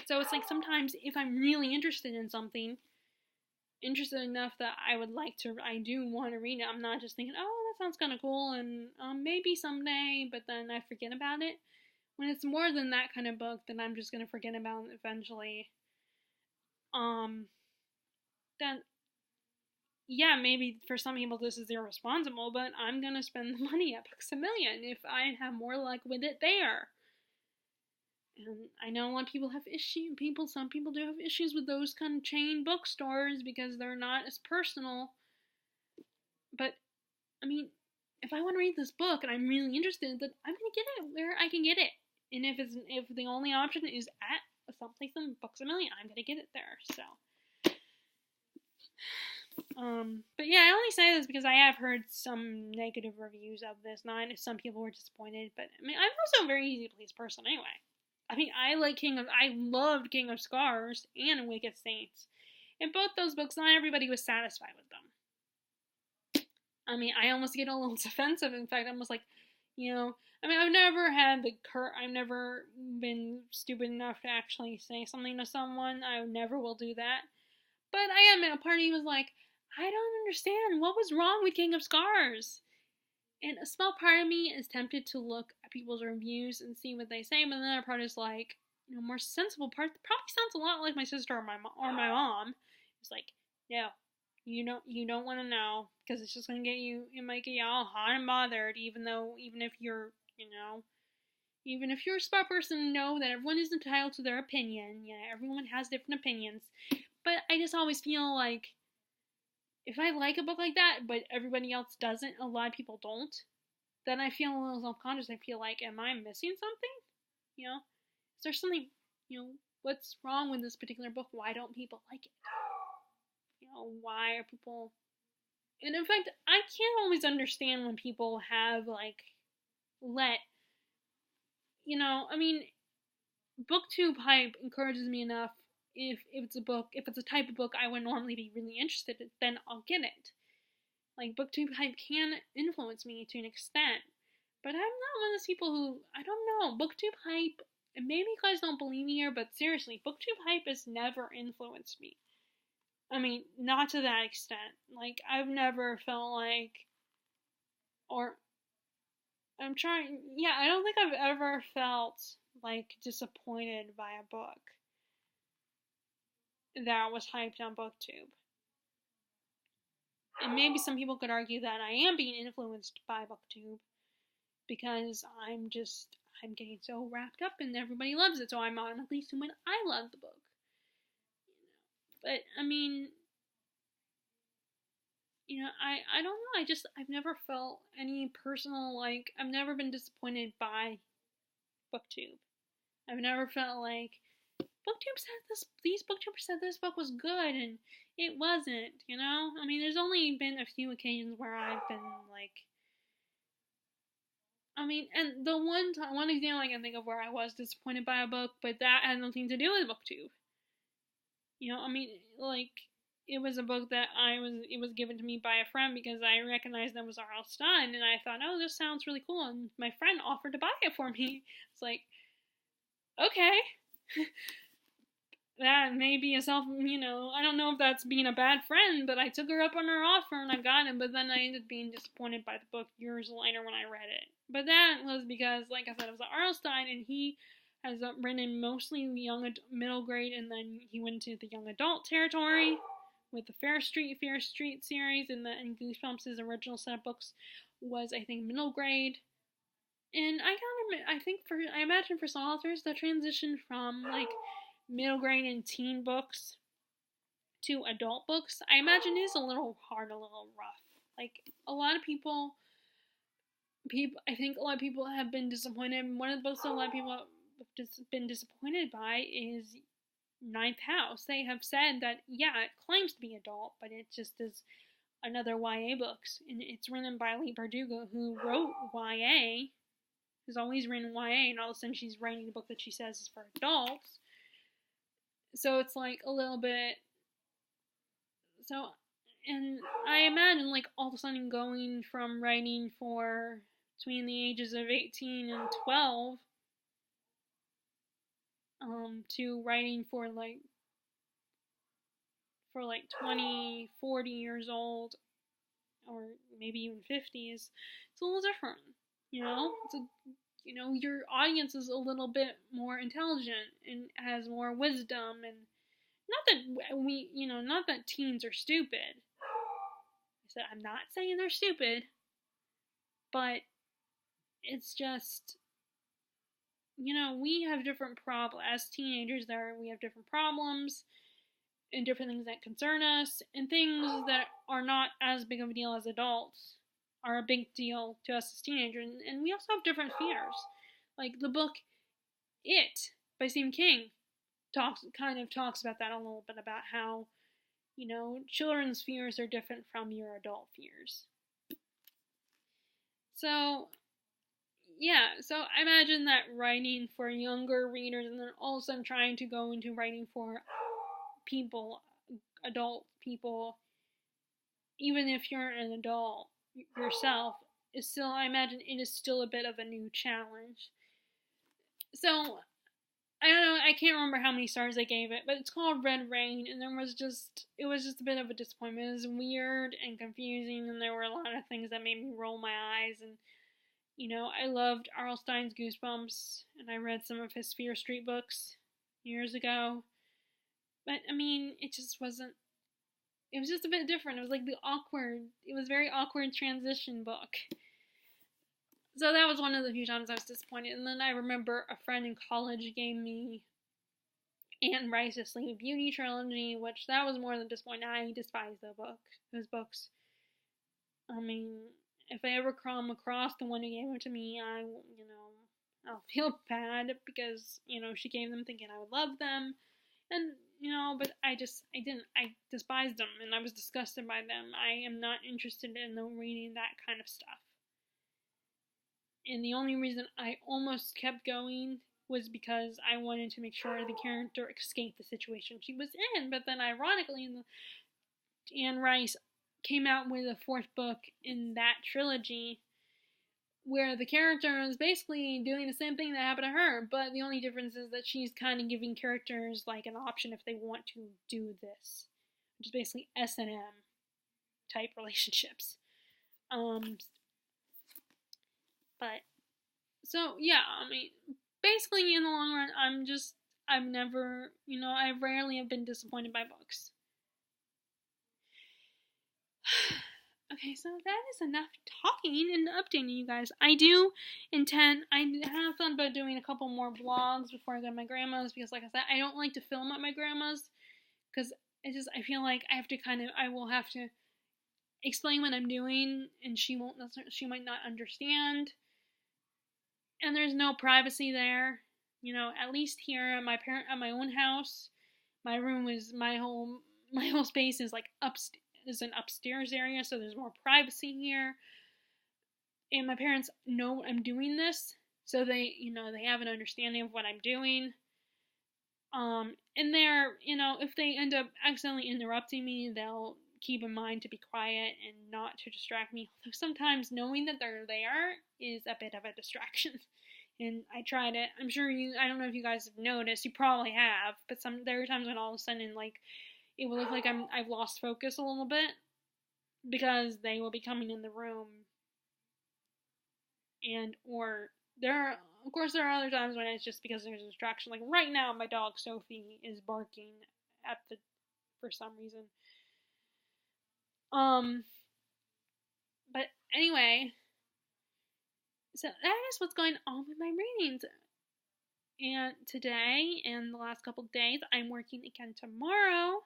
So it's sometimes if I'm really interested in something, interested enough that I do want to read it, I'm not just thinking, oh, that sounds kind of cool, and maybe someday, but then I forget about it. When it's more than that kind of book, then I'm just going to forget about it eventually. Then, yeah, maybe for some people this is irresponsible, but I'm going to spend the money at Books A Million if I have more luck with it there. And I know a lot of people have some people do have issues with those kind of chain bookstores because they're not as personal. But, if I want to read this book and I'm really interested, then I'm going to get it where I can get it. And if the only option is at someplace in Books A Million. I'm gonna get it there. So, but yeah, I only say this because I have heard some negative reviews of this. Not if some people were disappointed, but I mean, I'm also a very easy to please person anyway. I mean, I loved King of Scars and Wicked Saints. In both those books, not everybody was satisfied with them. I mean, I almost get a little defensive. In fact, I'm almost like, I mean, I've never been stupid enough to actually say something to someone. I never will do that. But I admit, a part of me was like, I don't understand. What was wrong with King of Scars? And a small part of me is tempted to look at people's reviews and see what they say, but another part is like, more sensible part that probably sounds a lot like my sister or my mom. It's like, no, you don't want to know, because it's just gonna it might get you all hot and bothered, even if you're a smart person, know that everyone is entitled to their opinion. Yeah, everyone has different opinions. But I just always feel like, if I like a book like that, but everybody else doesn't, a lot of people don't, then I feel a little self-conscious. I feel like, am I missing something? Is there something, what's wrong with this particular book? Why don't people like it? Why are people... And in fact, I can't always understand when people have, I mean, BookTube hype encourages me enough. If it's a type of book I would normally be really interested in, then I'll get it. Like, BookTube hype can influence me to an extent, but I'm not one of those people who, I don't know, BookTube hype, and maybe you guys don't believe me here, but seriously, BookTube hype has never influenced me. I mean, not to that extent. Like, I've never felt like, I don't think I've ever felt, disappointed by a book that was hyped on BookTube. And maybe some people could argue that I am being influenced by BookTube because I'm getting so wrapped up and everybody loves it, so I'm automatically assuming I love the book. But, I mean, I don't know, I've never felt any personal, I've never been disappointed by BookTube. I've never felt like, these booktubers said this book was good, and it wasn't, I mean, there's only been a few occasions where I've been, and the one example I can think of where I was disappointed by a book, but that had nothing to do with BookTube. It was a book that it was given to me by a friend because I recognized that was R.L. Stine, and I thought, oh, this sounds really cool, and my friend offered to buy it for me. It's like, okay. That may be I don't know if that's being a bad friend, but I took her up on her offer and I got it, but then I ended up being disappointed by the book years later when I read it. But that was because, like I said, it was R.L. Stine, and he has written mostly middle grade, and then he went to the young adult territory with the Fear Street series, and Goosebumps' original set of books was, I think, middle grade. And I gotta admit, I imagine for some authors, the transition from, middle grade and teen books to adult books, I imagine is a little hard, a little rough. A lot of people, I think a lot of people have been disappointed. One of the books that a lot of people have been disappointed by is Ninth House. They have said that, yeah, it claims to be adult, but it just is another YA books. And it's written by Leigh Bardugo, who wrote YA, who's always written YA, and all of a sudden she's writing a book that she says is for adults. So it's a little bit. So, and I imagine all of a sudden going from writing for between the ages of 18 and 12 to writing for 20, 40 years old, or maybe even 50s, it's a little different, your audience is a little bit more intelligent and has more wisdom, and not that teens are stupid. I'm not saying they're stupid, but it's just, we have different problems. As teenagers, we have different problems and different things that concern us, and things that are not as big of a deal as adults are a big deal to us as teenagers. And we also have different fears. The book It by Stephen King. talks about that a little bit, about how, children's fears are different from your adult fears. So, yeah, so I imagine that writing for younger readers, and then also I'm trying to go into writing for people, adult people, even if you're an adult yourself, is still, I imagine it is still a bit of a new challenge. So, I don't know, I can't remember how many stars I gave it, but it's called Red Rain, and it was just a bit of a disappointment. It was weird and confusing, and there were a lot of things that made me roll my eyes, and, I loved R.L. Stine's Goosebumps, and I read some of his Fear Street books years ago, but, it just wasn't, it was just a bit different. It was like it was very awkward transition book. So that was one of the few times I was disappointed. And then I remember a friend in college gave me Anne Rice's Sleeping Beauty trilogy, which that was more than disappointing. I despise those books. If I ever come across the one who gave them to me, I'll feel bad because, she gave them thinking I would love them. And, but I despised them and I was disgusted by them. I am not interested in reading that kind of stuff. And the only reason I almost kept going was because I wanted to make sure the character escaped the situation she was in. But then, ironically, Anne Rice came out with a fourth book in that trilogy where the character is basically doing the same thing that happened to her, but the only difference is that she's kind of giving characters like an option if they want to do this, which is basically S&M type relationships. But, so, yeah, basically in the long run, I rarely have been disappointed by books. Okay, so that is enough talking and updating you guys. I have thought about doing a couple more vlogs before I go to my grandma's, because like I said, I don't like to film at my grandma's, because I feel like I will have to explain what I'm doing, and she might not understand. And there's no privacy there. At least here at my own house, my whole space is like is an upstairs area, so there's more privacy here. And my parents know I'm doing this, so they have an understanding of what I'm doing. And if they end up accidentally interrupting me, they'll keep in mind to be quiet and not to distract me. Although sometimes knowing that they're there is a bit of a distraction. And I tried it. I don't know if you guys have noticed, you probably have, but there are times when all of a sudden, like, it will look like I've lost focus a little bit, because they will be coming in the room. Of course, there are other times when it's just because there's a distraction. Like right now, my dog Sophie is barking for some reason. But anyway, so that is what's going on with my readings. And today and the last couple days, I'm working again tomorrow,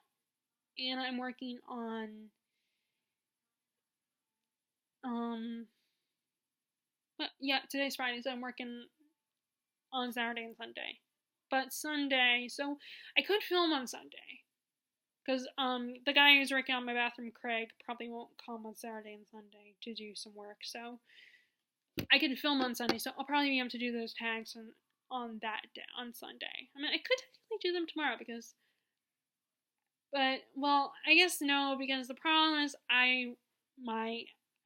and I'm working on today's Friday, so I'm working on Saturday and Sunday. But Sunday, so I could film on Sunday, because the guy who's working on my bathroom, Craig, probably won't come on Saturday and Sunday to do some work, so I can film on Sunday, so I'll probably be able to do those tags on that day, on Sunday. I could technically do them tomorrow, I guess no, because the problem is I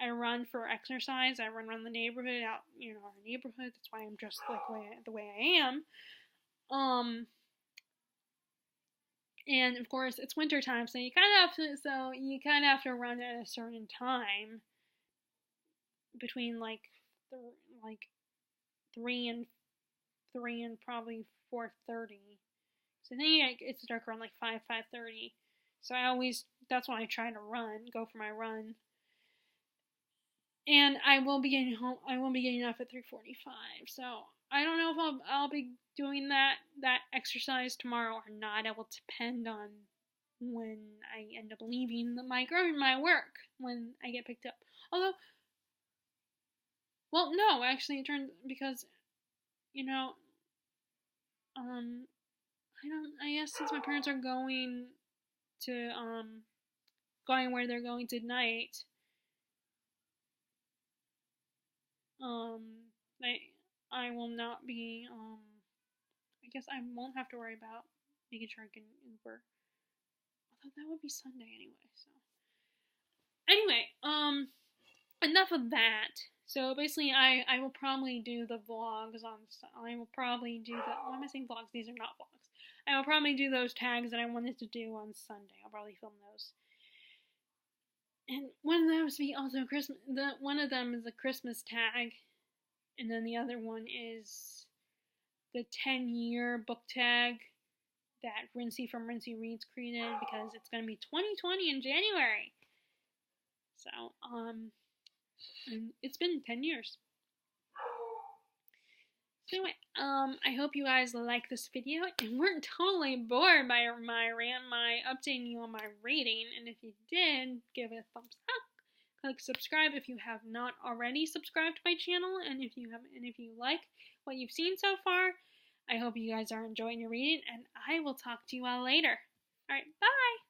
run for exercise. I run around the neighborhood, our neighborhood. That's why I'm dressed like the way I am. And of course it's winter time, so you kind of have to run at a certain time between like 3 and probably 4:30. So I think it's dark around like 5:30. So that's when I try to go for my run. And I will be getting off at 3:45. So I don't know if I'll be doing that exercise tomorrow or not. It will depend on when I end up leaving my work, when I get picked up. Although, well, no, actually, it turns, because, I guess since my parents are going to, going where they're going tonight, I, I will not be, I guess I won't have to worry about making sure I can Uber. Although that would be Sunday anyway, so. Anyway, enough of that. So basically, I will probably do the vlogs on. I will probably do the. Why am I saying vlogs? These are not vlogs. I will probably do those tags that I wanted to do on Sunday. I'll probably film those. And one of those be also Christmas. One of them is a Christmas tag, and then the other one is the 10-year book tag that Rincey from Rincey Reads created because it's going to be 2020 in January. So, and it's been 10 years. So anyway, I hope you guys like this video and weren't totally bored by my updating you on my rating. And if you did, give it a thumbs up. Click subscribe if you have not already subscribed to my channel, and if you like what you've seen so far. I hope you guys are enjoying your reading, and I will talk to you all later. Alright, bye!